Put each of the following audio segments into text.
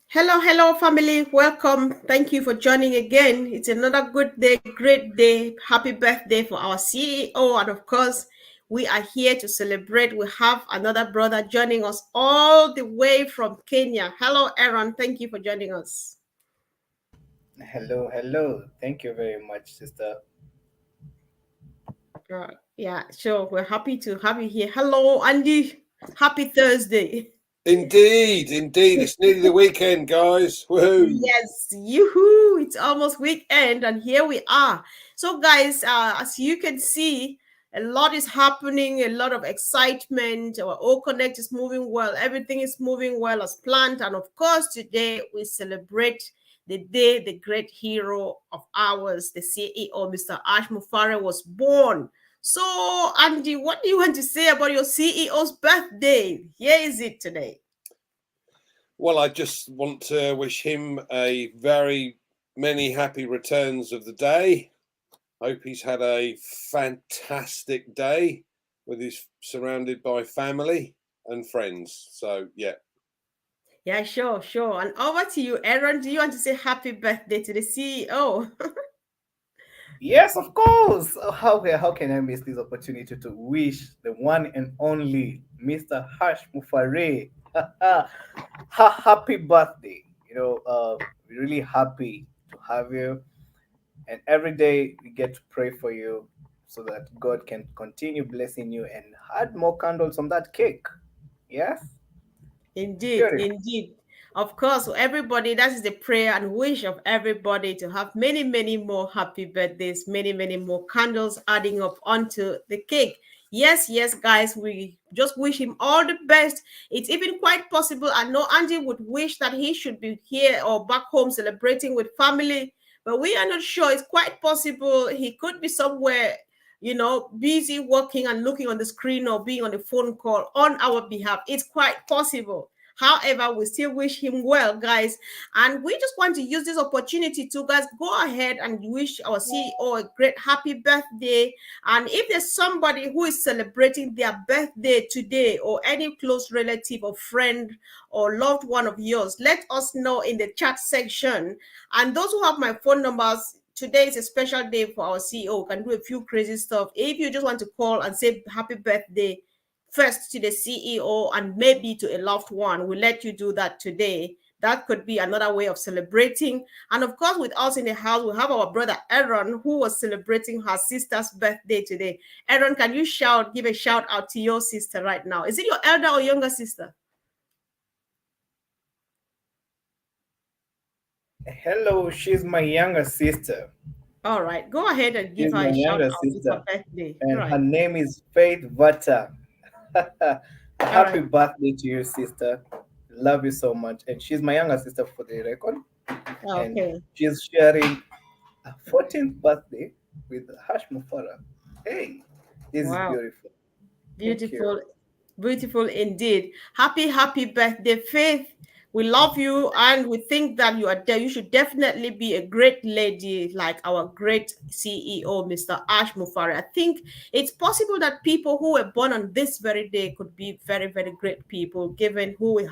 Hello, hello, family. Welcome. Thank you for joining again. It's another good day, great day. Happy birthday for our CEO. And of course, we are here to celebrate. We have another brother joining us all the way from Kenya. Hello, Aaron. Thank you for joining us. Hello, hello. Thank you very much, sister. Yeah, sure. We're happy to have you here. Hello, Andy. Happy Thursday. Indeed, indeed. It's nearly the weekend, guys. Woohoo. Yes, yoo-hoo, it's almost weekend and here we are. So guys, as you can see, a lot is happening, a lot of excitement. Our O Connect is moving well. Everything is moving well as planned. And of course, today we celebrate the day the great hero of ours, the CEO, Mr. Ash Mufare, was born. So, Andy, what do you want to say about your CEO's birthday? Here is it today. Well, I just want to wish him a very many happy returns of the day. Hope he's had a fantastic day with his surrounded by family and friends. So, yeah. Yeah, sure, sure. And over to you, Aaron. Do you want to say happy birthday to the CEO? Yes, of course. How can I miss this opportunity to wish the one and only Mr. Harsh Mufare happy birthday? We're really happy to have you, and every day we get to pray for you so that God can continue blessing you and add more candles on that cake. Yes, Indeed, beautiful. indeed. Of course, everybody, that is the prayer and wish of everybody to have many, many more happy birthdays, many, many more candles adding up onto the cake. Yes, yes, guys, we just wish him all the best. It's even quite possible. I know Andy would wish that he should be here or back home celebrating with family, but we are not sure. It's quite possible he could be somewhere, busy working and looking on the screen or being on the phone call on our behalf. It's quite possible. However, we still wish him well, guys. And we just want to use this opportunity to, guys, go ahead and wish our CEO a great happy birthday. And if there's somebody who is celebrating their birthday today, or any close relative or friend or loved one of yours, let us know in the chat section. And those who have my phone numbers, today is a special day for our CEO. We can do a few crazy stuff. If you just want to call and say happy birthday, first to the CEO and maybe to a loved one, we'll let you do that today. That could be another way of celebrating. And of course, with us in the house, we have our brother Aaron, who was celebrating her sister's birthday today. Aaron, can you give a shout out to your sister right now? Is it your elder or younger sister? Hello, she's my younger sister. All right, go ahead and give She's her my a shout younger out. It's her sister, birthday. All and her right. name is Faith Vata. All Happy right. birthday to you, sister. Love you so much. And she's my younger sister for the record. And Okay. she's sharing a 14th birthday with Hash Mufara. Hey, this is Wow. beautiful. Thank you. Beautiful, beautiful indeed. Happy, happy birthday, Faith. We love you and we think that you are there. You should definitely be a great lady like our great CEO, Mr. Ash Mufari. I think it's possible that people who were born on this very day could be very, very great people, given who we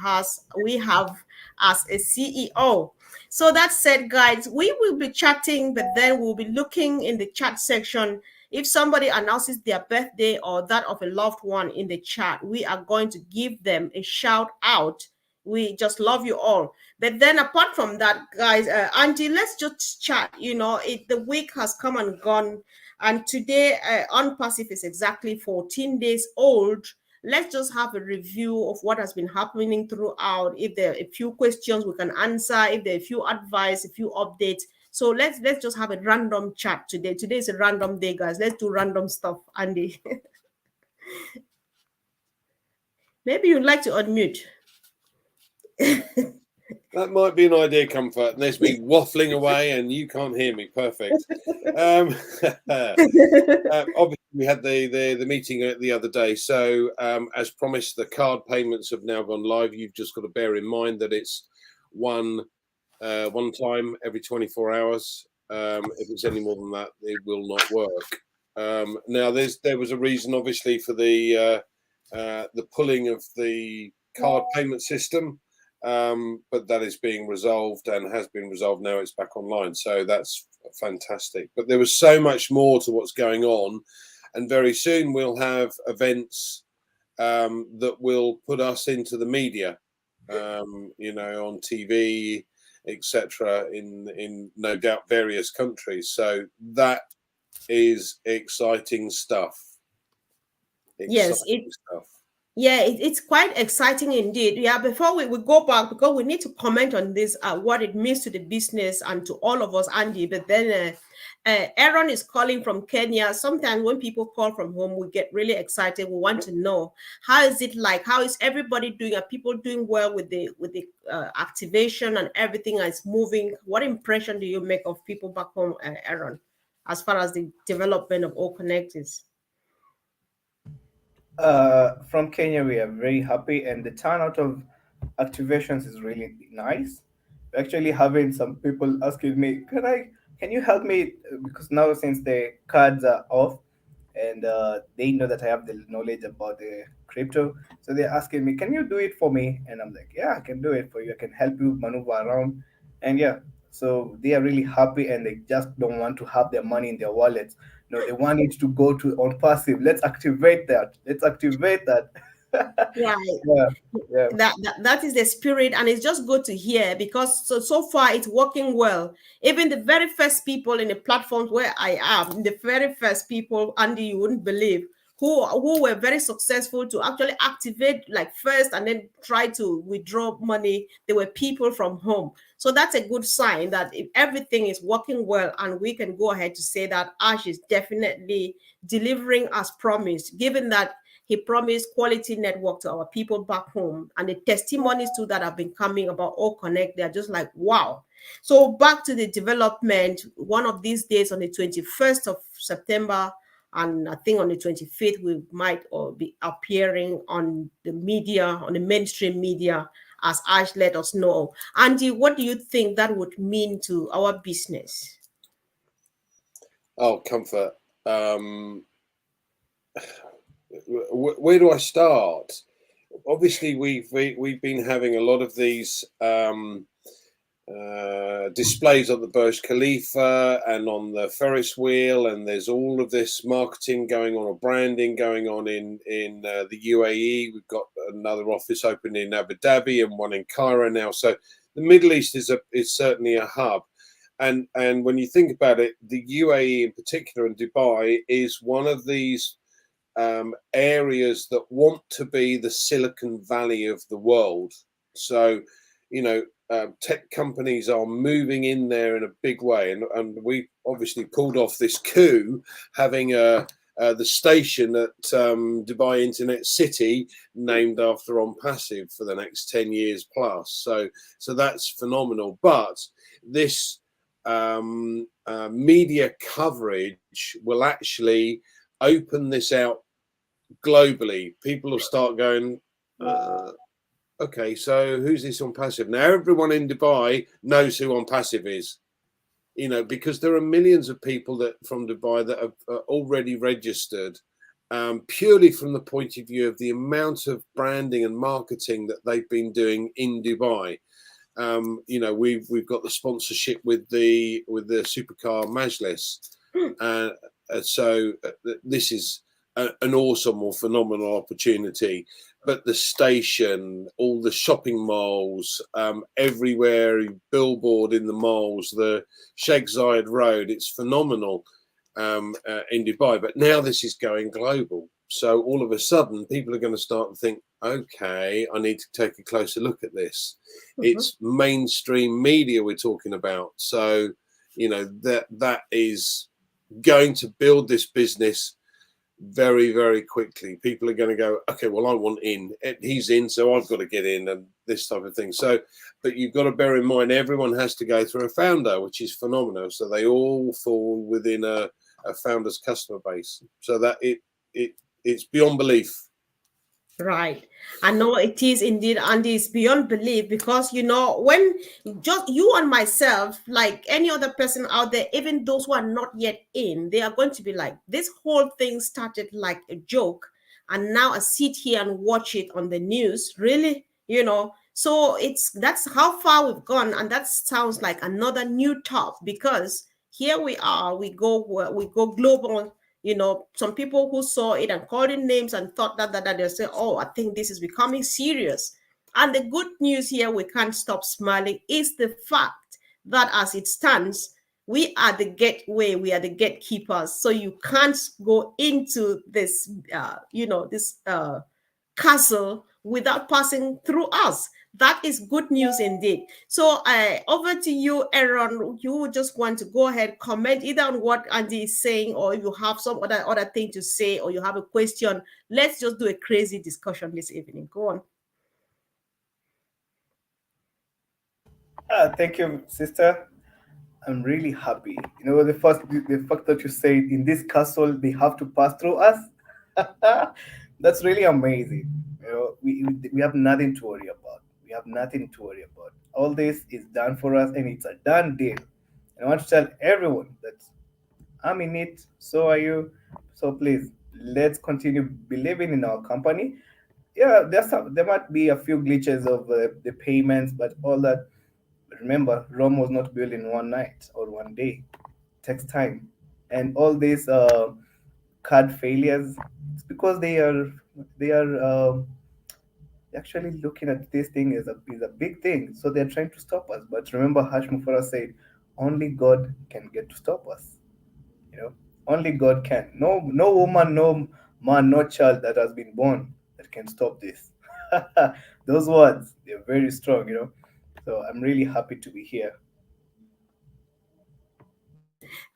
have as a CEO. So that said, guys, we will be chatting, but then we'll be looking in the chat section. If somebody announces their birthday or that of a loved one in the chat, we are going to give them a shout out. We just love you all. But then, apart from that, guys, Auntie, let's just chat. The week has come and gone, and today, on Passive is exactly 14 days old. Let's just have a review of what has been happening throughout. If there are a few questions we can answer, if there are a few advice, a few updates, so let's just have a random chat today. Today is a random day, guys. Let's do random stuff, Andy. Maybe you'd like to unmute. That might be an idea, Comfort. There's me waffling away and you can't hear me. Perfect. Obviously, we had the meeting the other day. So, as promised, the card payments have now gone live. You've just got to bear in mind that it's one time every 24 hours. If it's any more than that, it will not work. Now, there was a reason, obviously, for the pulling of the card payment system. but that is being resolved and has been resolved. Now it's back online, so that's fantastic. But there was so much more to what's going on, and very soon we'll have events that will put us into the media, on TV, etc. in no doubt various countries. So that is exciting stuff. Yes, Exciting stuff. yeah, it's quite exciting indeed. Yeah, before we go back, because we need to comment on this, what it means to the business and to all of us, Andy. But then Aaron is calling from Kenya. Sometimes when people call from home, we get really excited. We want to know, how is it like? How is everybody doing? Are people doing well with the activation and everything is moving? What impression do you make of people back home, Aaron, as far as the development of All Connect is? From Kenya, we are very happy, and the turnout of activations is really nice. We're actually having some people asking me, can you help me? Because now since the cards are off, and they know that I have the knowledge about the crypto, so they're asking me, can you do it for me? And I'm like, yeah, I can do it for you. I can help you maneuver around, and yeah. So they are really happy, and they just don't want to have their money in their wallets. No, they want it to go to on passive. Let's activate that. Let's activate that. Right. Yeah, yeah. That is the spirit, and it's just good to hear, because so far it's working well. Even the very first people in the platforms where I am, the very first people, Andy, you wouldn't believe, who were very successful to actually activate like first and then try to withdraw money. They were people from home. So that's a good sign that if everything is working well, and we can go ahead to say that Ash is definitely delivering as promised, given that he promised quality network to our people back home, and the testimonies too that have been coming about All Connect, they're just like, wow. So back to the development, one of these days on the 21st of September, and I think on the 25th, we might be appearing on the media, on the mainstream media, as Ash let us know. Andy, what do you think that would mean to our business? Oh, comfort. Where do I start? Obviously, we've been having a lot of these displays on the Burj Khalifa and on the Ferris wheel, and there's all of this marketing going on, or branding going on in the UAE. We've got another office open in Abu Dhabi and one in Cairo now. So the Middle East is certainly a hub. And when you think about it, the UAE in particular and Dubai is one of these areas that want to be the Silicon Valley of the world. So, tech companies are moving in there in a big way, and we obviously pulled off this coup, having the station at Dubai Internet City named after OnPassive for the next 10 years plus. So that's phenomenal. But this media coverage will actually open this out globally. People will start going, okay, so who's this OnPassive? Now everyone in Dubai knows who OnPassive is, because there are millions of people from Dubai that have already registered, purely from the point of view of the amount of branding and marketing that they've been doing in Dubai. We've got the sponsorship with the Supercar Majlis, so this is an awesome or phenomenal opportunity. But the station, all the shopping malls, everywhere, billboard in the malls, the Sheikh Zayed Road, it's phenomenal in Dubai. But now this is going global. So all of a sudden, people are going to start to think, okay, I need to take a closer look at this. Mm-hmm. It's mainstream media we're talking about. So, that is going to build this business very, very quickly. People are going to go, okay, well, I want in. He's in, so I've got to get in, and this type of thing. So, but you've got to bear in mind, everyone has to go through a founder, which is phenomenal. So they all fall within a founder's customer base. So that it's beyond belief. Right. I know it is indeed, Andy. It's beyond belief, because, when just you and myself, like any other person out there, even those who are not yet in, they are going to be like, this whole thing started like a joke. And now I sit here and watch it on the news. Really? So that's how far we've gone, and that sounds like another new top, because here we are, we go global. You know, some people who saw it and called in names and thought that they say, oh, I think this is becoming serious. And the good news here, we can't stop smiling, is the fact that as it stands, we are the gateway, we are the gatekeepers. So you can't go into this, this castle without passing through us. That is good news indeed. So over to you, Aaron. You just want to go ahead, comment either on what Andy is saying, or if you have some other thing to say, or you have a question. Let's just do a crazy discussion this evening. Go on. Thank you, sister. I'm really happy. You know, the fact that you said in this castle they have to pass through us. That's really amazing. You know, we have nothing to worry about. We have nothing to worry about. All this is done for us, and it's a done deal. And I want to tell everyone that I'm in it. So are you. So please, let's continue believing in our company. Yeah, there might be a few glitches of the payments, but all that. Remember, Rome was not built in one night or one day. It takes time, and all these card failures, it's because they are actually looking at this thing as a big thing. So they're trying to stop us. But remember, Hashmufara said, only God can get to stop us. You know, only God can. No woman, no man, no child that has been born that can stop this. Those words, they're very strong. You know, so I'm really happy to be here.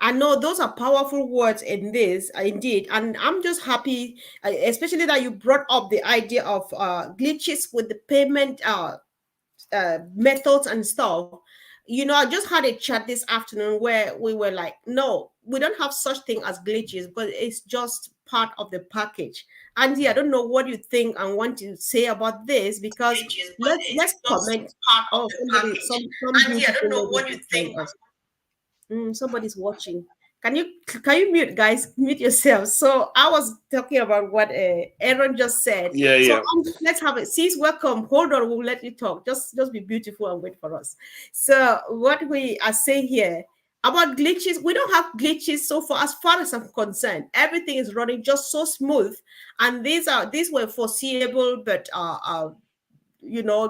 I know those are powerful words in this, indeed, and I'm just happy, especially that you brought up the idea of glitches with the payment methods and stuff. You know, I just had a chat this afternoon where we were like, no, we don't have such thing as glitches, but it's just part of the package. Andy, I don't know what you think and want to say about this, because let's comment. Oh, some Andy, I don't beautiful know ladies what you will think. join us. Somebody's watching. Can you mute, guys? Mute yourselves. So I was talking about what Aaron just said. Yeah, So yeah. let's have it. Sis, welcome. Hold on, we'll let you talk. Just be beautiful and wait for us. So what we are saying here about glitches, we don't have glitches so far as I'm concerned. Everything is running just so smooth, and these were foreseeable, but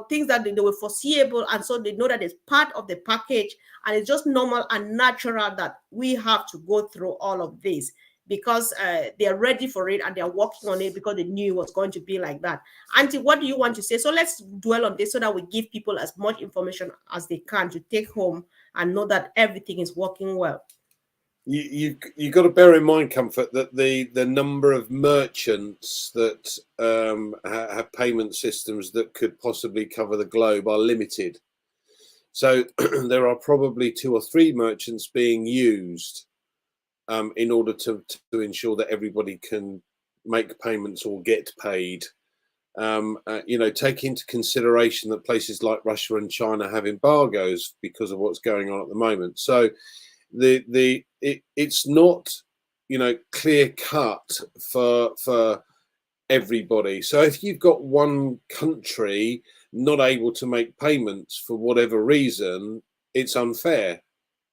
things that they were foreseeable, and so they know that it's part of the package, and it's just normal and natural that we have to go through all of this, because they're ready for it and they're working on it because they knew it was going to be like that. Auntie, what do you want to say? So let's dwell on this so that we give people as much information as they can to take home and know that everything is working well. You've got to bear in mind, Comfort, that the number of merchants that have payment systems that could possibly cover the globe are limited. So there are probably 2 or 3 merchants being used in order to ensure that everybody can make payments or get paid. Take into consideration that places like Russia and China have embargoes because of what's going on at the moment. So it's not clear cut for everybody. So if you've got one country not able to make payments for whatever reason, it's unfair.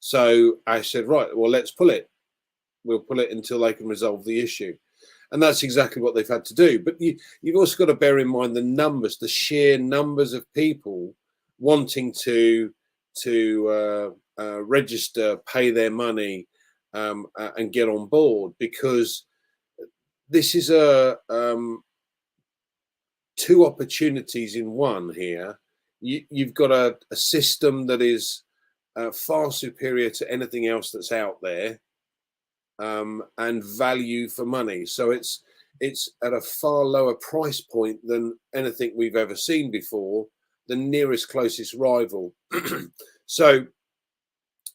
So I said, right, well, let's pull it. We'll pull it until they can resolve the issue. And that's exactly what they've had to do. But you've also got to bear in mind the sheer numbers of people wanting to register, pay their money, and get on board, because this is two opportunities in one here. You've got a system that is far superior to anything else that's out there, and value for money. So it's at a far lower price point than anything we've ever seen before, the nearest closest rival. So,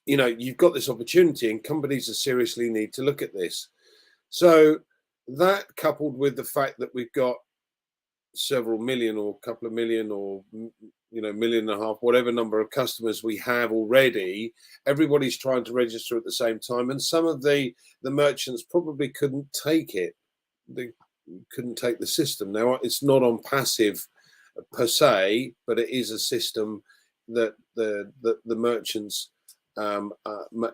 you've got this opportunity, and companies that seriously need to look at this. So that, coupled with the fact that we've got several million or a couple of million or million and a half, whatever number of customers we have already, everybody's trying to register at the same time, and some of the merchants probably couldn't take it. They couldn't take the system. Now, it's not on passive per se, but it is a system that the merchants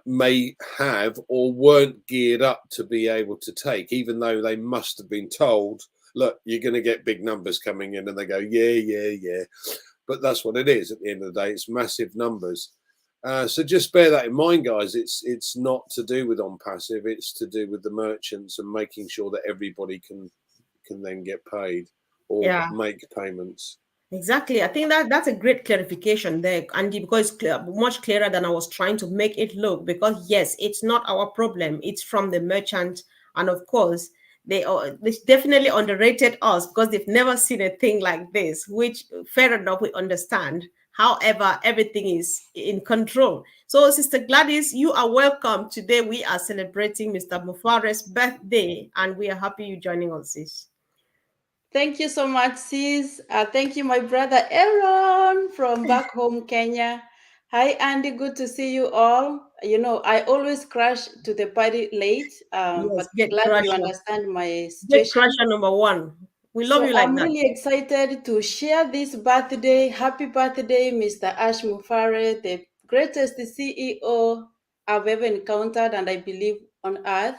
may have or weren't geared up to be able to take, even though they must have been told, look, you're going to get big numbers coming in, and they go, yeah. But that's what it is at the end of the day. It's massive numbers. So just bear that in mind, guys. It's not to do with OnPassive. It's to do with the merchants and making sure that everybody can then get paid or make payments. Exactly. I think that's a great clarification there, Andy, because it's much clearer than I was trying to make it look. Because yes, it's not our problem; it's from the merchant, and of course, they definitely underrated us because they've never seen a thing like this. Which, fair enough, we understand. However, everything is in control. So, Sister Gladys, you are welcome. Today, we are celebrating Mr. Mufare's birthday, and we are happy you joining us, sis. Thank you so much, sis. Thank you, my brother Aaron from back home, Kenya. Hi, Andy. Good to see you all. You know, I always crash to the party late, but glad you understand my situation. Crusher number one. We love you like I'm that. really excited to share this birthday. Happy birthday, Mr. Ash Mufare, the greatest CEO I've ever encountered, and I believe on earth,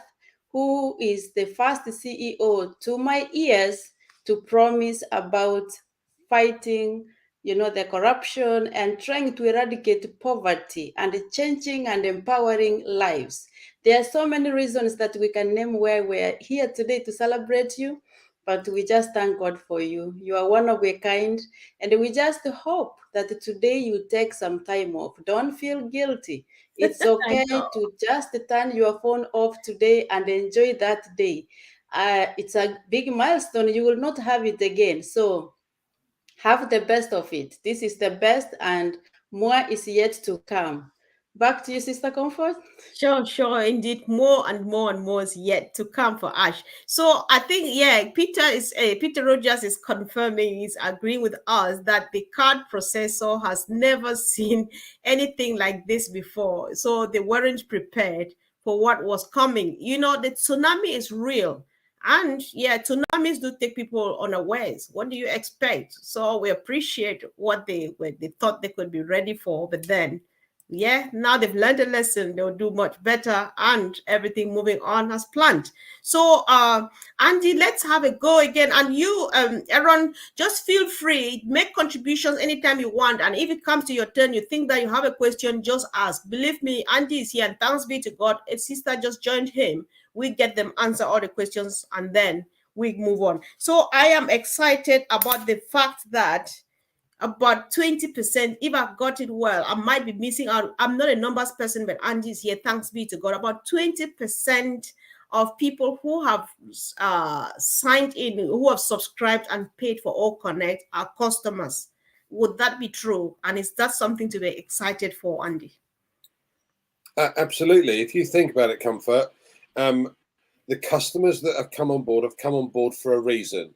who is the first CEO to my ears to promise about fighting, the corruption and trying to eradicate poverty and changing and empowering lives. There are so many reasons that we can name why we're here today to celebrate you, but we just thank God for you. You are one of a kind, and we just hope that today you take some time off. Don't feel guilty. It's okay to just turn your phone off today and enjoy that day. It's a big milestone. You will not have it again. So have the best of it. This is the best, and more is yet to come. Back to you, Sister Comfort. Sure, indeed. More and more is yet to come for Ash. So I think, Peter Rogers is confirming, he's agreeing with us that the card processor has never seen anything like this before. So they weren't prepared for what was coming. You know, the tsunami is real. And tsunamis do take people unawares. What do you expect? So we appreciate what they thought they could be ready for, but then now they've learned a lesson. They'll do much better, and everything moving on as planned. So, Andy, let's have a go again. And you, Aaron, just feel free, make contributions anytime you want. And if it comes to your turn, you think that you have a question, just ask. Believe me, Andy is here, and thanks be to God, a sister just joined him. We get them answer all the questions, and then we move on. So I am excited about the fact that about 20%, if I've got it well, I might be missing out. I'm not a numbers person, but Andy's here, thanks be to God. About 20% of people who have signed in, who have subscribed and paid for All Connect are customers. Would that be true? And is that something to be excited for, Andy? Absolutely. If you think about it, Comfort, the customers that have come on board for a reason.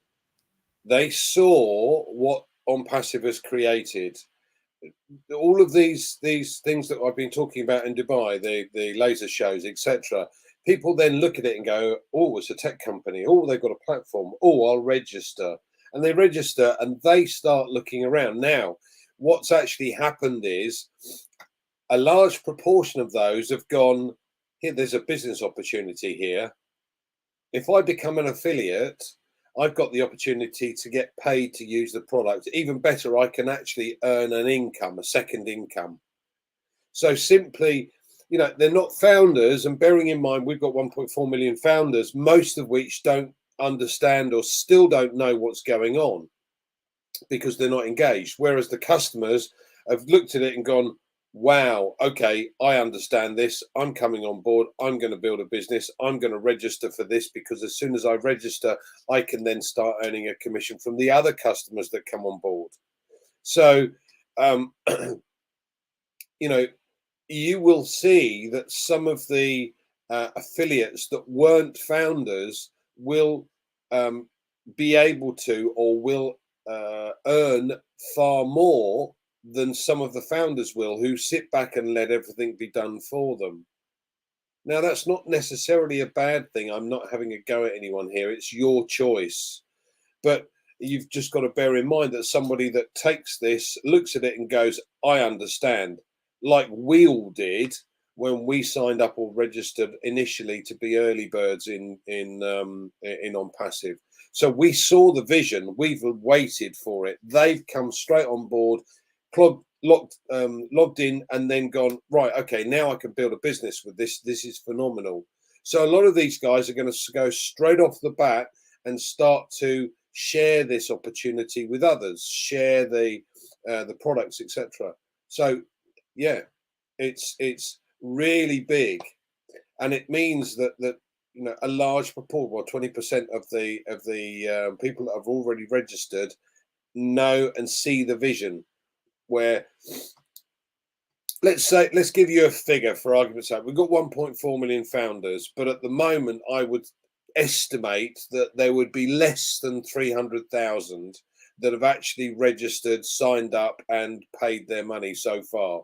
They saw what OnPassive has created. All of these things that I've been talking about in Dubai, the laser shows, etc. People then look at it and go, oh, it's a tech company. Oh, they've got a platform. Oh, I'll register. And they register and they start looking around. Now, what's actually happened is a large proportion of those have gone, here, there's a business opportunity here. If I become an affiliate, I've got the opportunity to get paid to use the product. Even better, I can actually earn an income, a second income. So simply, they're not founders. And bearing in mind, we've got 1.4 million founders, most of which don't understand or still don't know what's going on because they're not engaged. Whereas the customers have looked at it and gone, wow, okay, I understand this. I'm coming on board. I'm going to build a business. I'm going to register for this because as soon as I register, I can then start earning a commission from the other customers that come on board. So, you will see that some of the affiliates that weren't founders will be able to or will earn far more than some of the founders will, who sit back and let everything be done for them. Now, that's not necessarily a bad thing. I'm not having a go at anyone here. It's your choice. But you've just got to bear in mind that somebody that takes this, looks at it and goes, I understand, like we all did when we signed up or registered initially to be early birds in On Passive. So we saw the vision, we've waited for it. They've come straight on board, logged in, and then gone, right, okay, now I can build a business with this. This is phenomenal. So a lot of these guys are going to go straight off the bat and start to share this opportunity with others, share the products, etc. So yeah, it's really big, and it means that you know, a large proportion, well, 20% of the people that have already registered know and see the vision. Where, let's give you a figure for argument's sake. We've got 1.4 million founders, but at the moment, I would estimate that there would be less than 300,000 that have actually registered, signed up, and paid their money so far,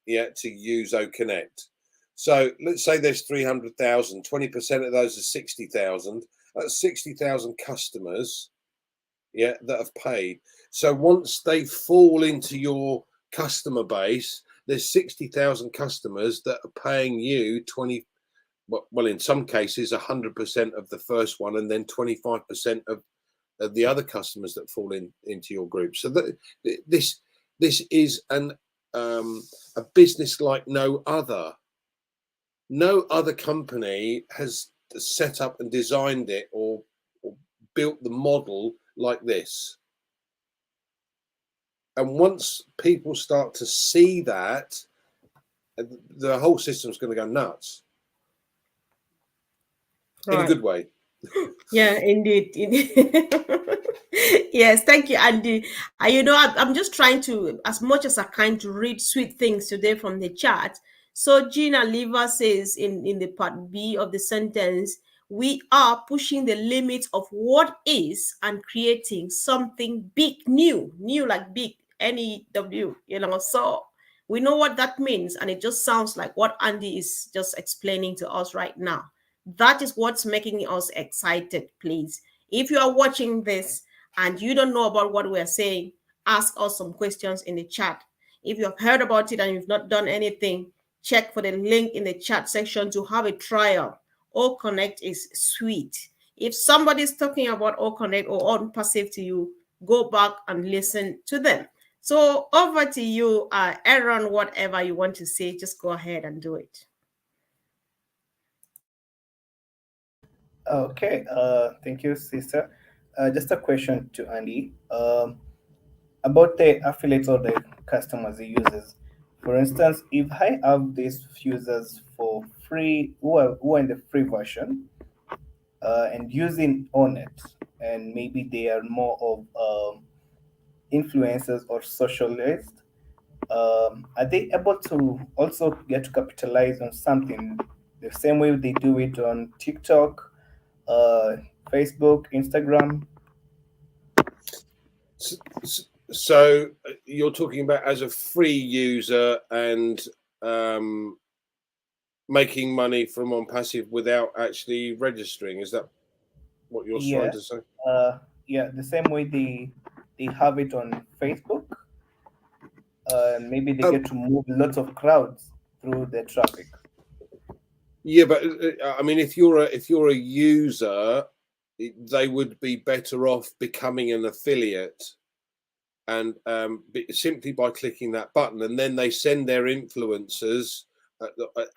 yeah, to use OConnect. So let's say there's 300,000. 20% of those are 60,000. That's 60,000 customers, yeah, that have paid. So once they fall into your customer base, there's 60,000 customers that are paying you 20. Well, in some cases, 100% of the first one, and then 25% of the other customers that fall into your group. So this is a business like no other. No other company has set up and designed it or built the model like this. And once people start to see that, the whole system's going to go nuts. Right. In a good way. Yeah, indeed. Yes, thank you, Andy. You know, I'm just trying to, as much as I can, to read sweet things today from the chat. So Gina Lever says in the part B of the sentence, we are pushing the limits of what is and creating something big, new like big, N-E-W, you know. So we know what that means, and it just sounds like what Andy is just explaining to us right now. That is what's making us excited, please. If you are watching this and you don't know about what we're saying, ask us some questions in the chat. If you have heard about it and you've not done anything, check for the link in the chat section to have a trial. OConnect is sweet. If somebody's talking about OConnect or On Passive to you, go back and listen to them. So over to you, Aaron, whatever you want to say, just go ahead and do it. Okay, thank you, sister. Just a question to Andy about the affiliates or the customers, the users. For instance, if I have these users for free, who are in the free version and using Onet, and maybe they are more of influencers or socialists, are they able to also get to capitalize on something the same way they do it on TikTok, Facebook, Instagram? So you're talking about as a free user and making money from On Passive without actually registering. Is that what you're trying to say? Yeah, the same way they have it on Facebook. Maybe they get to move lots of crowds through the traffic. Yeah, but I mean, if you're a user, they would be better off becoming an affiliate, and simply by clicking that button, and then they send their influencers.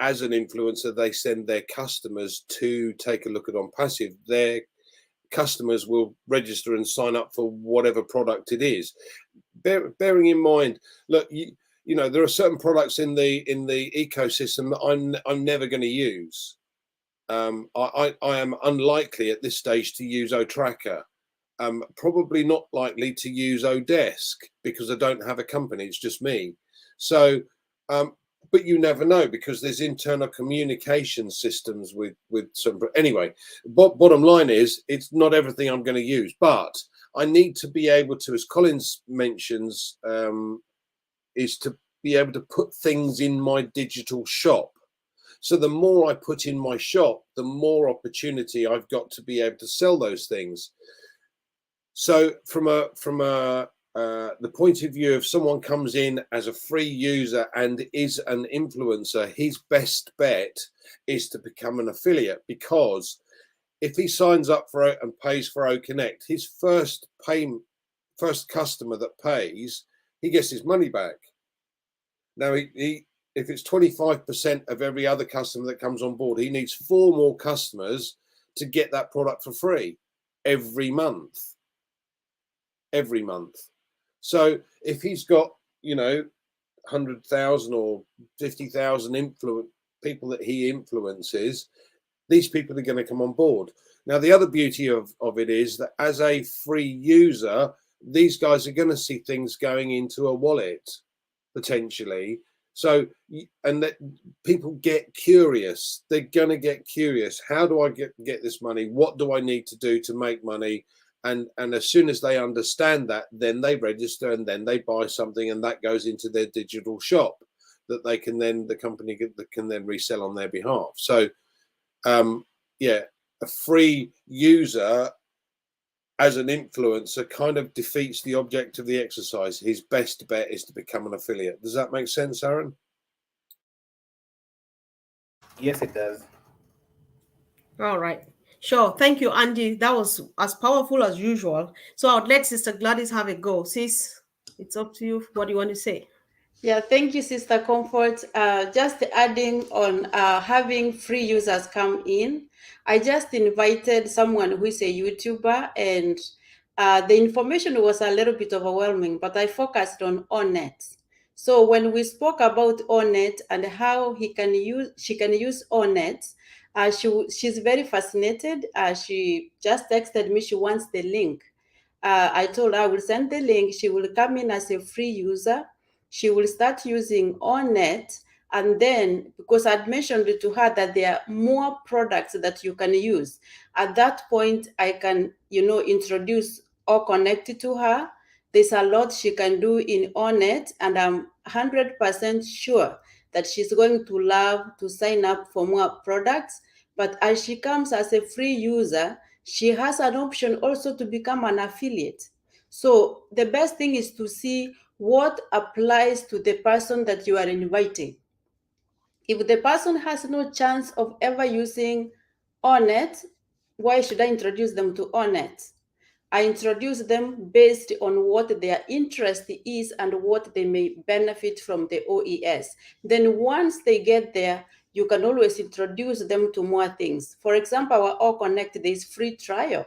As an influencer, they send their customers to take a look at On Passive. Their customers will register and sign up for whatever product it is. Bearing in mind, look, you know, there are certain products in the ecosystem that I'm never going to use. I am unlikely at this stage to use OTracker. Probably not likely to use Odesk because I don't have a company. It's just me. So, but you never know because there's internal communication systems with some. Anyway, bottom line is it's not everything I'm going to use, but I need to be able to, as Collins mentions, is to be able to put things in my digital shop. So the more I put in my shop, the more opportunity I've got to be able to sell those things. So from the point of view of someone comes in as a free user and is an influencer, his best bet is to become an affiliate, because if he signs up for it and pays for OConnect, his first customer that pays, he gets his money back. Now, if it's 25% of every other customer that comes on board, he needs 4 more customers to get that product for free every month. Every month. So if he's got, 100,000 or 50,000 people that he influences, these people are going to come on board. Now, the other beauty of it is that as a free user, these guys are going to see things going into a wallet, potentially. So, and that people get curious. They're going to get curious. How do I get this money? What do I need to do to make money? And as soon as they understand that, then they register and then they buy something, and that goes into their digital shop that they can then, the company can then resell on their behalf. So, a free user as an influencer kind of defeats the object of the exercise. His best bet is to become an affiliate. Does that make sense, Aaron? Yes, it does. All right. Sure. Thank you, Andy. That was as powerful as usual. So I'll let Sister Gladys have a go. Sis, it's up to you. What do you want to say? Yeah, thank you, Sister Comfort. Just adding on having free users come in, I just invited someone who is a YouTuber, and the information was a little bit overwhelming, but I focused on Onet. So when we spoke about Onet and how she can use Onet, she's very fascinated. She just texted me, she wants the link. I told her I will send the link. She will come in as a free user. She will start using Onet, and then, because I'd mentioned to her that there are more products that you can use, at that point I can, introduce OConnect to her. There's a lot she can do in Onet, and I'm 100% sure that she's going to love to sign up for more products. But as she comes as a free user, she has an option also to become an affiliate. So the best thing is to see what applies to the person that you are inviting. If the person has no chance of ever using Onet, why should I introduce them to Onet? I introduce them based on what their interest is and what they may benefit from the OES. Then once they get there, you can always introduce them to more things. For example, our OConnect, there is free trial.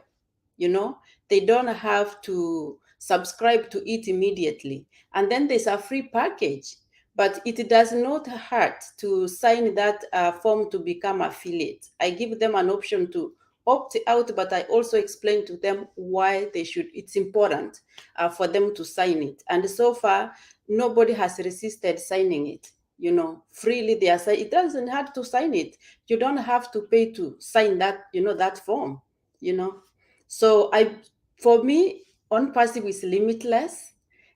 They don't have to subscribe to it immediately. And then there's a free package, but it does not hurt to sign that form to become affiliate. I give them an option to opt out, but I also explain to them why they should. It's important for them to sign it. And so far, nobody has resisted signing it. Freely they are saying it doesn't have to sign it. You don't have to pay to sign that, that form, So for me, OnPassive is limitless.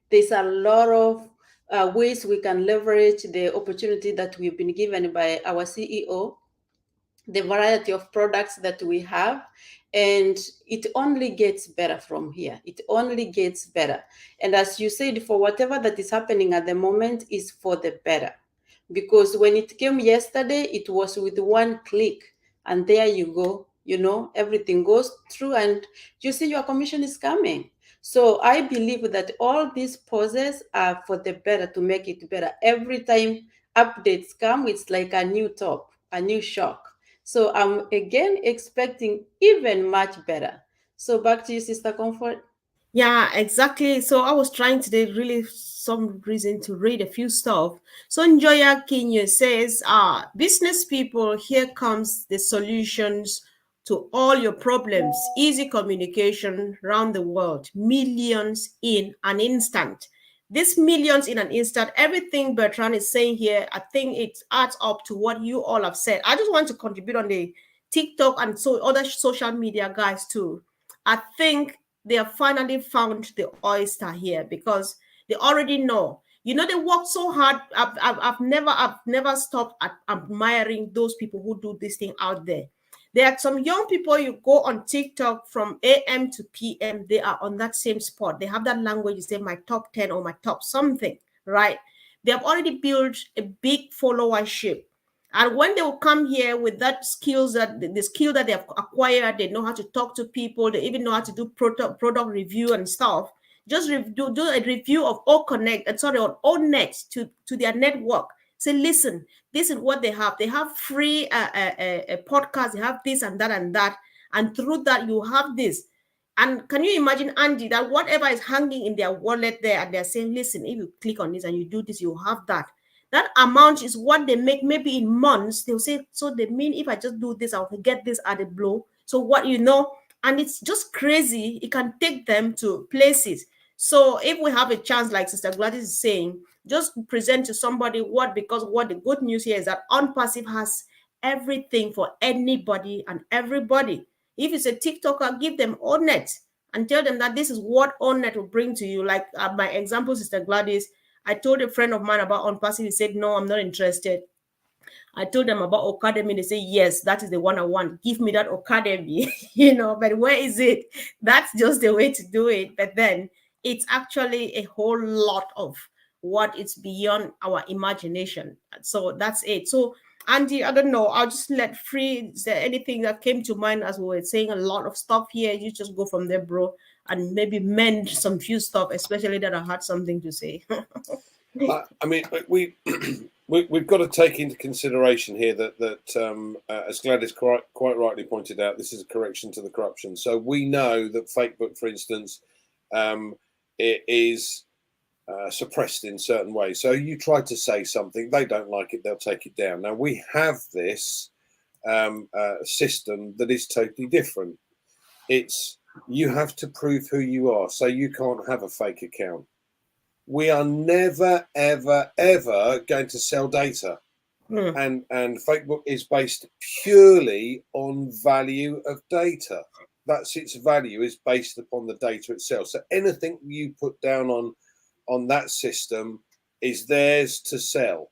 There's a lot of ways we can leverage the opportunity that we've been given by our CEO, the variety of products that we have, and it only gets better from here. It only gets better. And as you said, for whatever that is happening at the moment is for the better. Because when it came yesterday, it was with one click, and there you go. Everything goes through, and you see your commission is coming. So I believe that all these pauses are for the better, to make it better. Every time updates come, it's like a new top, a new shock. So I'm again expecting even much better. So back to you, Sister Comfort. Yeah, exactly. So I was trying today, really some reason to read a few stuff. So Njoya Kinyo says, business people, here comes the solutions to all your problems. Easy communication around the world, millions in an instant. This millions in an instant, everything Bertrand is saying here, I think it adds up to what you all have said. I just want to contribute on the TikTok and so other social media guys too. I think they have finally found the oyster here, because they already know. They work so hard. I've never stopped admiring those people who do this thing out there. There are some young people, you go on TikTok from AM to PM, they are on that same spot. They have that language, you say my top 10 or my top something, right? They have already built a big followership. And when they will come here with that skills, that the skill that they have acquired, they know how to talk to people, they even know how to do product review and stuff. Just do a review of all connect and sorry on all next to their network. Say, listen, this is what they have. They have free podcast. They have this and that and that, and through that you have this. And can you imagine, Andy, that whatever is hanging in their wallet there, and they're saying, listen, if you click on this and you do this, you have that. That amount is what they make maybe in months. They'll say, so they mean if I just do this, I'll get this at a blow. So what you know, and it's just crazy. It can take them to places. So if we have a chance, like Sister Gladys is saying, just present to somebody because what the good news here is that OnPassive has everything for anybody and everybody. If it's a TikToker, give them OnNet and tell them that this is what OnNet will bring to you. Like my example, Sister Gladys, I told a friend of mine about OnPassive. He said, no, I'm not interested. I told them about Academy. They say, yes, that is the one I want. Give me that Academy, but where is it? That's just the way to do it. But then it's actually a whole lot of what it's beyond our imagination. So that's it. So, Andy, I don't know. I'll just let free. Is there anything that came to mind as we were saying a lot of stuff here? You just go from there, bro, and maybe mend some few stuff, especially that I had something to say. I mean, we've got to take into consideration here that as Gladys quite rightly pointed out, this is a correction to the corruption. So we know that Facebook, for instance, it is suppressed in certain ways. So you try to say something, they don't like it, they'll take it down. Now we have this system that is totally different. It's you have to prove who you are, so you can't have a fake account. We are never, ever, ever going to sell data. And Facebook is based purely on value of data. That's its value, is based upon the data itself. So anything you put down on that system is theirs to sell.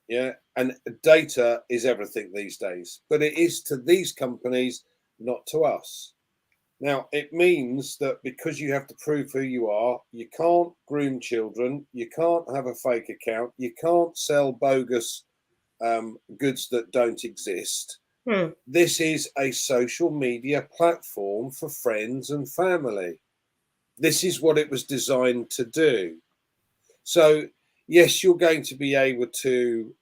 Yeah. And data is everything these days, but it is to these companies, not to us. Now, it means that because you have to prove who you are, you can't groom children, you can't have a fake account, you can't sell bogus goods that don't exist. This is a social media platform for friends and family. This is what it was designed to do. So, yes, you're going to be able to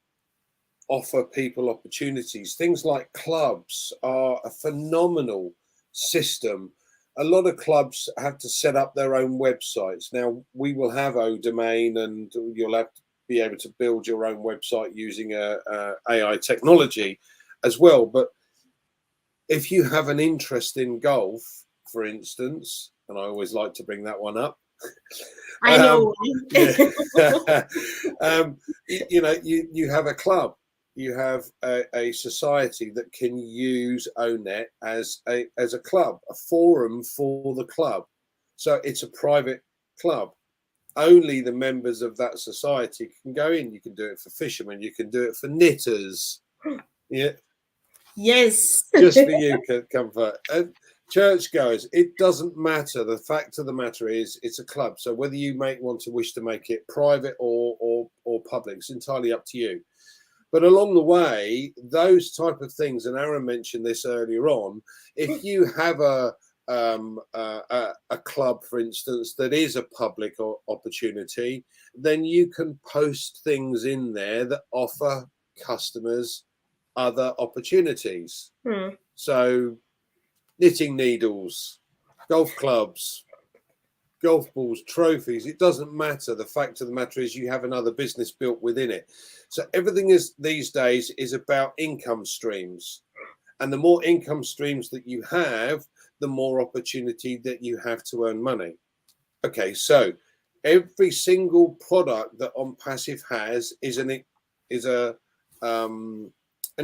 offer people opportunities. Things like clubs are a phenomenal system. A lot of clubs have to set up their own websites. Now we will have ODomain, and you'll have to be able to build your own website using AI technology as well. But if you have an interest in golf, for instance, and I always like to bring that one up. I know. You have a club. You have a society that can use OnNet as a club, a forum for the club. So it's a private club. Only the members of that society can go in. You can do it for fishermen. You can do it for knitters. Yeah. Yes. Just for you, Comfort. And churchgoers, it doesn't matter. The fact of the matter is it's a club. So whether you wish to make it private or public, it's entirely up to you. But along the way, those type of things, and Aaron mentioned this earlier on, if you have a club, for instance, that is a public opportunity, then you can post things in there that offer customers other opportunities. So knitting needles, golf clubs, golf balls, trophies, it doesn't matter. The fact of the matter is you have another business built within it. So everything is these days is about income streams. And the more income streams that you have, the more opportunity that you have to earn money. Okay, so every single product that OnPassive has is an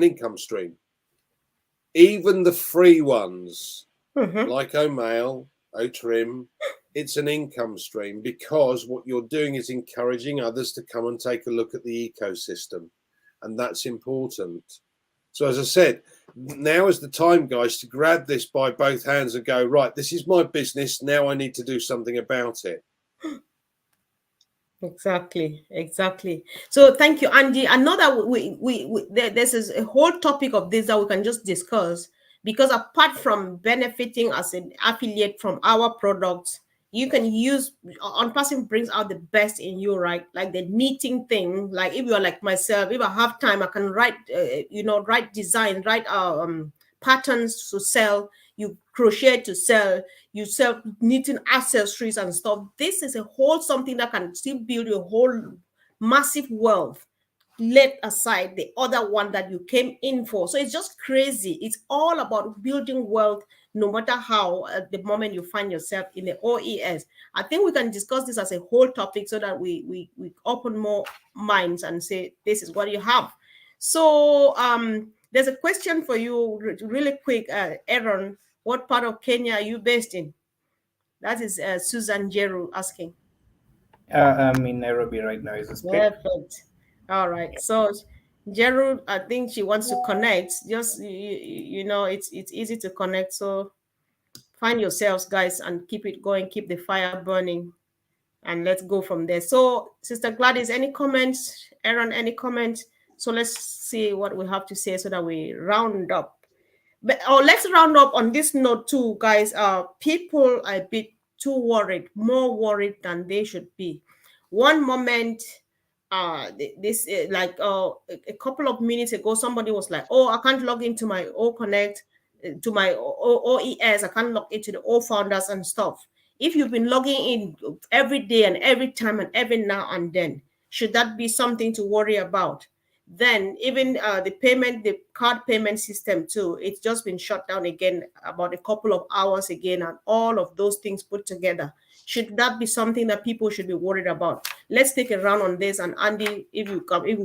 income stream. Even the free ones, like Omail, Otrim, it's an income stream, because what you're doing is encouraging others to come and take a look at the ecosystem, and that's important. So as I said, now is the time, guys, to grab this by both hands and go, right, this is my business. Now I need to do something about it. Exactly. So thank you, Andy. I know that this is a whole topic of this that we can just discuss, because apart from benefiting as an affiliate from our products, you can use OnPassive brings out the best in you, right? Like the knitting thing. Like if you're like myself, if I have time, I can write, write design, write patterns to sell. You crochet to sell, you sell knitting accessories and stuff. This is a whole something that can still build your whole massive wealth. Let aside the other one that you came in for. So it's just crazy. It's all about building wealth, no matter how at the moment you find yourself in the OES. I think we can discuss this as a whole topic so that we open more minds and say this is what you have. So there's a question for you really quick, Aaron. What part of Kenya are you based in? That is Susan Jeru asking. I'm in Nairobi right now. Is a speak. Perfect. All right. So Jeru, I think she wants to connect. Just it's easy to connect. So find yourselves, guys, and keep it going. Keep the fire burning, and let's go from there. So, Sister Gladys, any comments? Aaron, any comments? So let's see what we have to say so that we round up. But let's round up on this note too, guys. People are a bit too worried, more worried than they should be. One moment, a couple of minutes ago, somebody was like, "Oh, I can't log into my O Connect, to my OES. I can't log into the O Founders and stuff." If you've been logging in every day and every time and every now and then, should that be something to worry about? Then even the card payment system too, it's just been shut down again about a couple of hours again, and all of those things put together. Should that be something that people should be worried about? Let's take a round on this. And Andy, if we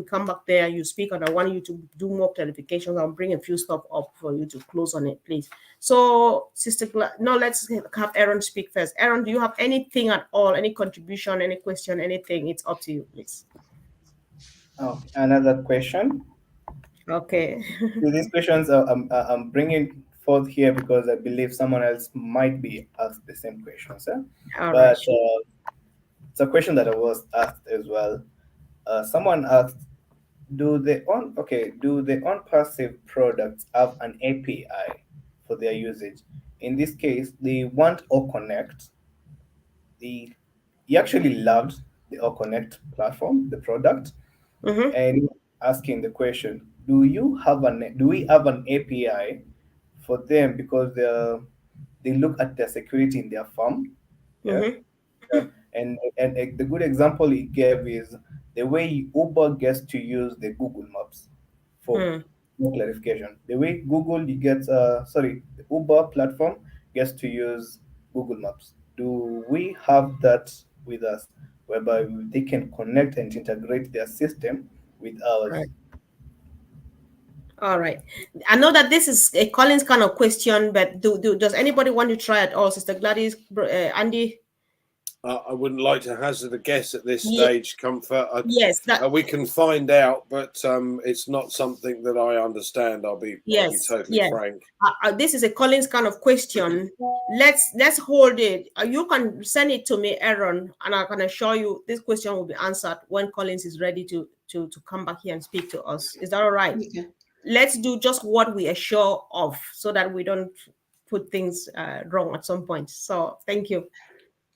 come back there, you speak, and I want you to do more clarifications. I'll bring a few stuff up for you to close on it, please. So, let's have Aaron speak first. Aaron, do you have anything at all? Any contribution? Any question? Anything? It's up to you, please. Oh, another question. Okay. These questions I'm bringing forth here because I believe someone else might be asked the same question, sir. But it's a question that I was asked as well. Someone asked, do the OnPassive products have an API for their usage? In this case, they want OConnect. He actually loved the OConnect platform, the product, and asking the question: do we have an API for them, because they look at the security in their farm? And the good example he gave is the way Uber gets to use the Google Maps for more clarification. The way the Uber platform gets to use Google Maps. Do we have that with us, whereby they can connect and integrate their system with ours? Right. All right. I know that this is a Collins kind of question, but does anybody want to try at all, Sister Gladys, Andy? I wouldn't like to hazard a guess at this stage, Comfort. Yes, we can find out, but it's not something that I understand. I'll be totally frank. This is a Collins kind of question. Let's hold it. You can send it to me, Aaron, and I can assure you this question will be answered when Collins is ready to come back here and speak to us. Is that all right? Okay. Let's do just what we are sure of, so that we don't put things wrong at some point. So thank you.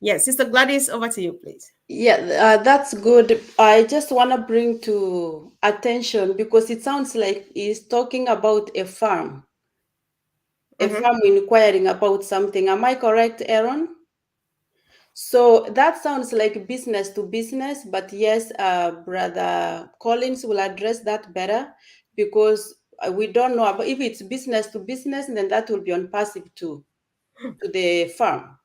Yes, Sister Gladys, over to you, please. Yeah, that's good. I just want to bring to attention, because it sounds like he's talking about a farm. A farm inquiring about something. Am I correct, Aaron? So that sounds like business to business, but yes, Brother Collins will address that better, because we don't know about if it's business to business, then that will be OnPassive to the farm.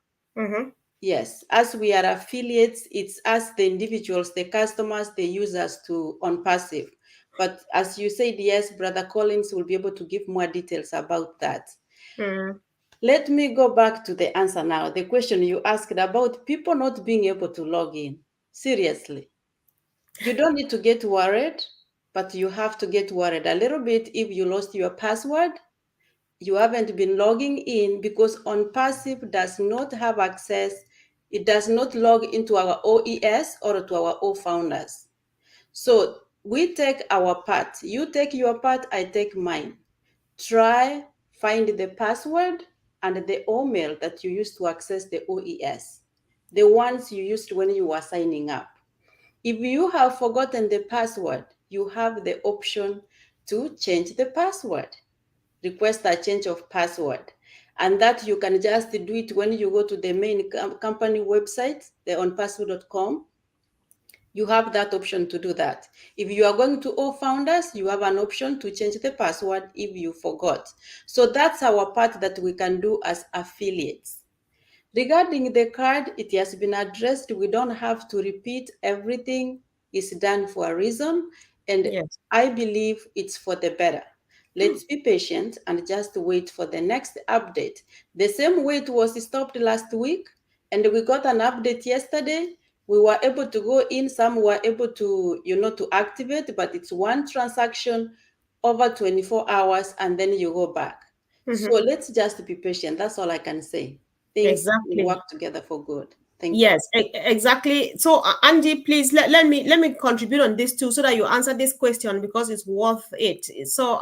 Yes, as we are affiliates, it's us, the individuals, the customers, the users to OnPassive. But as you said, yes, Brother Collins will be able to give more details about that. Let me go back to the answer now. The question you asked about people not being able to log in. Seriously, you don't need to get worried. but you have to get worried a little bit if you lost your password. You haven't been logging in, because OnPassive does not have access. It does not log into our OES or to our O-founders. So we take our part. You take your part, I take mine. Try, find the password and the email that you used to access the OES, the ones you used when you were signing up. If you have forgotten the password, you have the option to change the password. Request a change of password. And that you can just do it when you go to the main company website, the onpassword.com. You have that option to do that. If you are going to all founders, you have an option to change the password if you forgot. So that's our part that we can do as affiliates. Regarding the card, it has been addressed. We don't have to repeat everything. It's done for a reason. And Yes. I believe it's for the better. Let's be patient and just wait for the next update. The same way it was stopped last week, and we got an update yesterday. We were able to go in, some were able to, to activate, but it's one transaction over 24 hours and then you go back. So let's just be patient. That's all I can say. Things will Exactly. work together for good. Thank you. Yes, exactly. So, Andy, please let me contribute on this too, so that you answer this question, because it's worth it. So,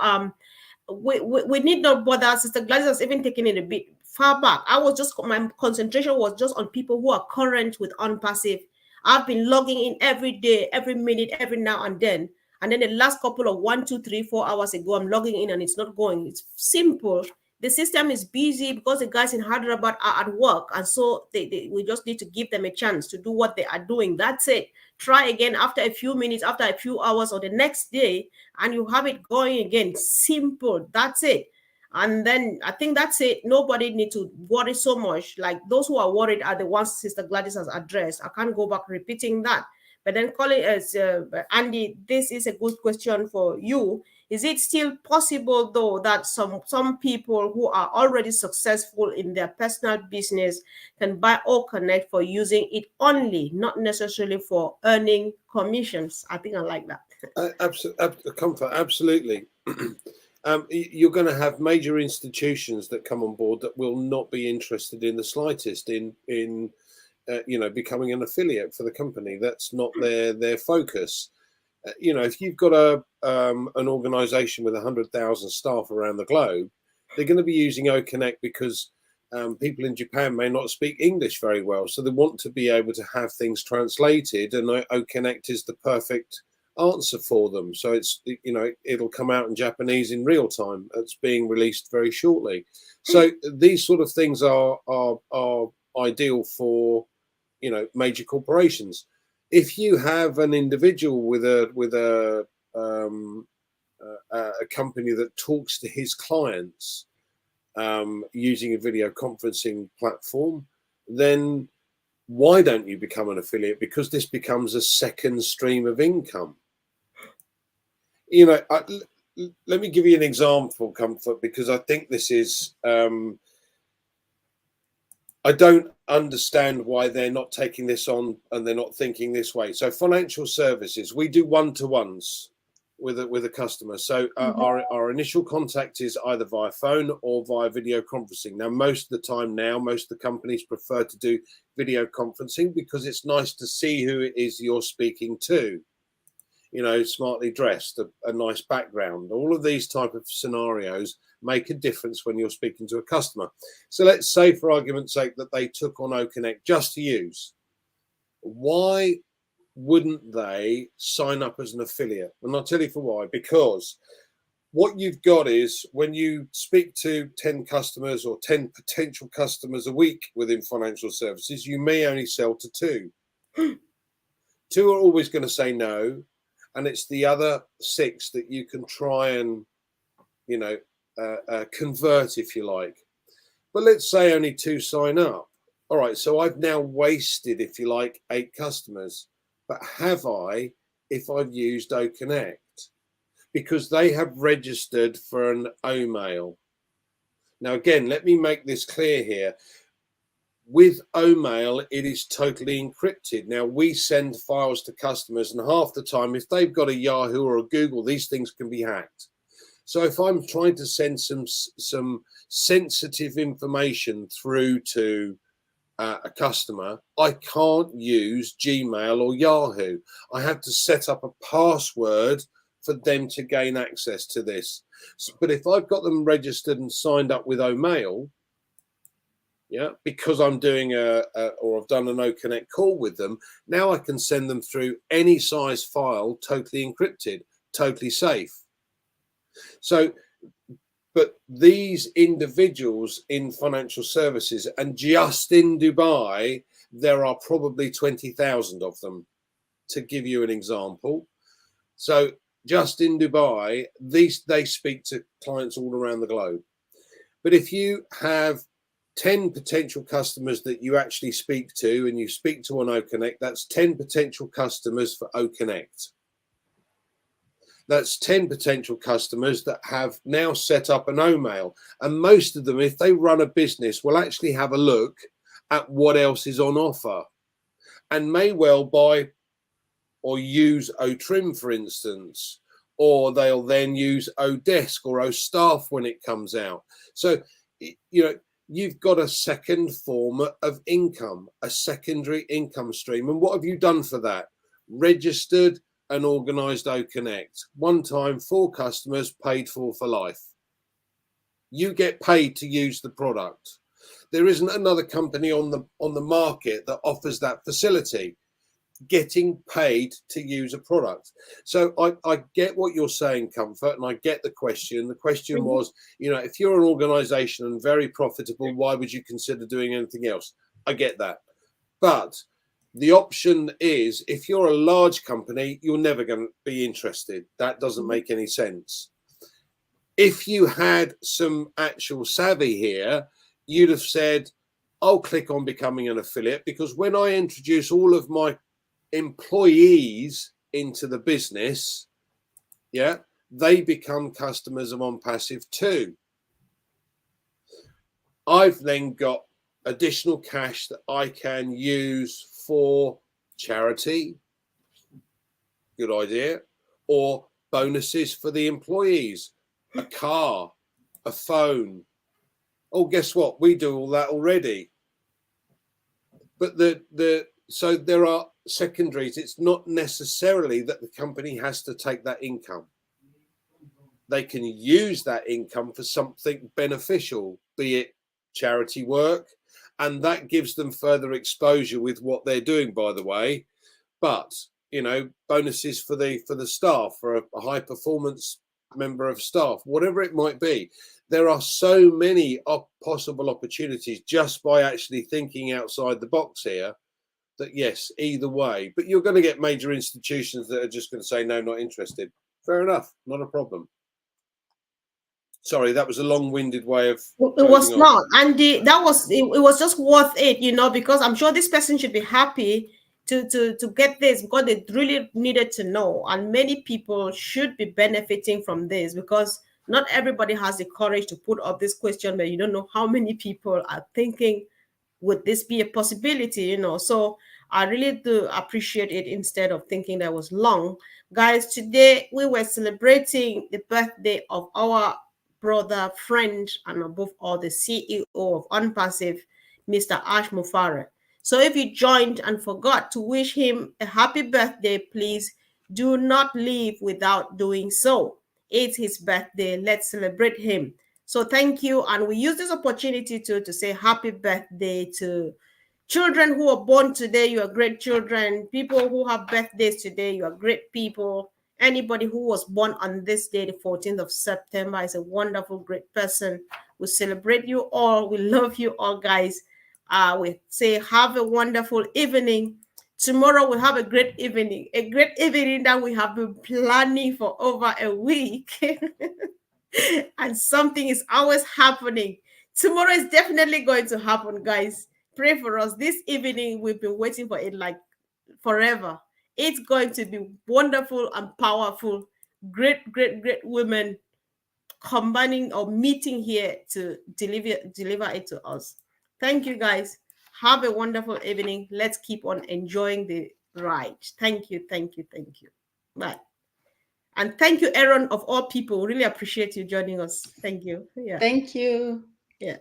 we need not bother. Sister Gladys has even taken it a bit far back. My concentration was just on people who are current with OnPassive. I've been logging in every day, every minute, every now and then. And then the last couple of 1, 2, 3, 4 hours ago, I'm logging in and it's not going. It's simple. The system is busy because the guys in Hyderabad are at work. And so we just need to give them a chance to do what they are doing. That's it. Try again after a few minutes, after a few hours, or the next day, and you have it going again. Simple. That's it. And then I think that's it. Nobody need to worry so much. Like, those who are worried are the ones Sister Gladys has addressed. I can't go back repeating that. But then calling as Andy, this is a good question for you. Is it still possible, though, that some people who are already successful in their personal business can buy OConnect for using it only, not necessarily for earning commissions? I think I like that. Absolutely. You're going to have major institutions that come on board that will not be interested in the slightest in becoming an affiliate for the company. That's not their focus. If you've got an organization with 100,000 staff around the globe, they're going to be using OConnect because people in Japan may not speak English very well, so they want to be able to have things translated, and OConnect is the perfect answer for them. So it'll come out in Japanese in real time. It's being released very shortly. So these sort of things are ideal for major corporations. If you have an individual with a company that talks to his clients using a video conferencing platform, then why don't you become an affiliate? Because this becomes a second stream of income. Let me give you an example, Comfort, because I think this is I don't understand why they're not taking this on and they're not thinking this way. So financial services, we do one-to-ones with a customer. So our initial contact is either via phone or via video conferencing. Now, most of the time most of the companies prefer to do video conferencing because it's nice to see who it is you're speaking to. Smartly dressed, a nice background. All of these type of scenarios make a difference when you're speaking to a customer. So let's say, for argument's sake, that they took on OConnect just to use. Why wouldn't they sign up as an affiliate? And I'll tell you for why. Because what you've got is, when you speak to 10 customers or 10 potential customers a week within financial services, you may only sell to 2. 2 are always going to say no. And it's the other 6 that you can try and, convert, if you like. But let's say only 2 sign up. All right, so I've now wasted, if you like, 8 customers. But have I, if I've used OConnect? Because they have registered for an OMail. Now, again, let me make this clear here. With Omail, it is totally encrypted. Now, we send files to customers, and half the time, if they've got a Yahoo or a Google, these things can be hacked. So if I'm trying to send some sensitive information through to a customer, I can't use Gmail or Yahoo. I have to set up a password for them to gain access to this. But if I've got them registered and signed up with Omail, yeah, because I'm doing or I've done an OConnect call with them, now I can send them through any size file, totally encrypted, totally safe. So, but these individuals in financial services, and just in Dubai, there are probably 20,000 of them, to give you an example. So just in Dubai, they speak to clients all around the globe. But if you have 10 potential customers that you actually speak to, and you speak to on OConnect, that's 10 potential customers for OConnect. That's 10 potential customers that have now set up an Omail. And most of them, if they run a business, will actually have a look at what else is on offer and may well buy or use OTrim, for instance, or they'll then use Odesk or Ostaff when it comes out. So, you know, you've got a second form of income, a secondary income stream. And what have you done for that? Registered and organized OConnect. One time, 4 customers, paid for life. You get paid to use the product. There isn't another company on the market that offers that facility, getting paid to use a product. So I get what you're saying, Comfort, and I get the question. The question was, you know, if you're an organization and very profitable, why would you consider doing anything else? I get that. But the option is, if you're a large company, you're never going to be interested. That doesn't make any sense. If you had some actual savvy here, you'd have said, I'll click on becoming an affiliate, because when I introduce all of my employees into the business, yeah, they become customers of OnPassive too. I've then got additional cash that I can use for charity, good idea, or bonuses for the employees, a car, a phone. Oh, guess what? We do all that already. But so there are secondaries. It's not necessarily that the company has to take that income. They can use that income for something beneficial, be it charity work, and that gives them further exposure with what they're doing, by the way. But, you know, bonuses for the staff, for a high performance member of staff, whatever it might be. There are so many possible opportunities just by actually thinking outside the box here, that yes, either way. But you're going to get major institutions that are just going to say, no, not interested. Fair enough, not a problem. Sorry, that was a long-winded way of. It was not, and it was just worth it, you know, because I'm sure this person should be happy to get this, because they really needed to know, and many people should be benefiting from this, because not everybody has the courage to put up this question, but you don't know how many people are thinking, would this be a possibility, you know? So I really do appreciate it, instead of thinking that was long. Guys, today we were celebrating the birthday of our brother, friend, and above all, the CEO of OnPassive, Mr. Ash Mufare. So if you joined and forgot to wish him a happy birthday, please do not leave without doing so. It's his birthday. Let's celebrate him. So thank you. And we use this opportunity to say happy birthday to children who are born today. You are great children. People who have birthdays today, you are great people. Anybody who was born on this day, the 14th of September, is a wonderful, great person. We celebrate you all. We love you all, guys. We say have a wonderful evening. Tomorrow we have a great evening that we have been planning for over a week. And something is always happening. Tomorrow is definitely going to happen, guys. Pray for us. This evening, we've been waiting for it like forever. It's going to be wonderful and powerful. Great women combining or meeting here to deliver it to us. Thank you, guys. Have a wonderful evening. Let's keep on enjoying the ride. Thank you. Bye. And thank you, Aaron, of all people. Really appreciate you joining us. Thank you. Yeah. Thank you. Yeah.